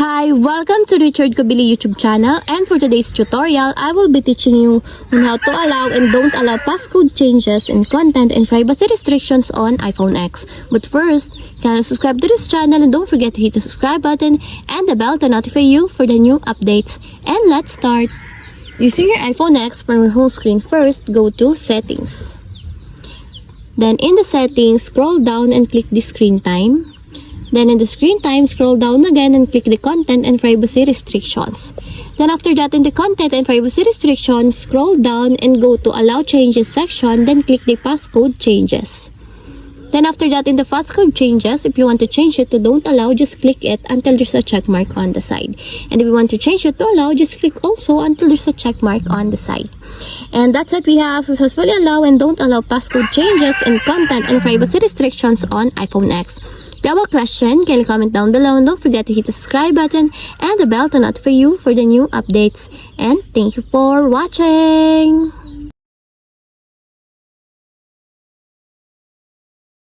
Hi, welcome to Richard Cabile YouTube channel, and for today's tutorial, I will be teaching you on how to allow and don't allow passcode changes in content and privacy restrictions on iPhone X. But first, kindly subscribe to this channel and don't forget to hit the subscribe button and the bell to notify you for the new updates. And let's start. Using your iPhone X from your home screen, first go to Settings. Then in the settings, scroll down and click the screen time. Then in the screen time, scroll down again and click the content and privacy restrictions. Then after that, in the content and privacy restrictions, scroll down and go to allow changes section, then click the passcode changes. Then after that, in the passcode changes, if you want to change it to don't allow, just click it until there's a check mark on the side. And if you want to change it to allow, just click also until there's a check mark on the side. And that's it. We have successfully allow and don't allow passcode changes in content and privacy restrictions on iPhone X. If you have a question, can you comment down below, and don't forget to hit the subscribe button and the bell to notify you for the new updates. And thank you for watching!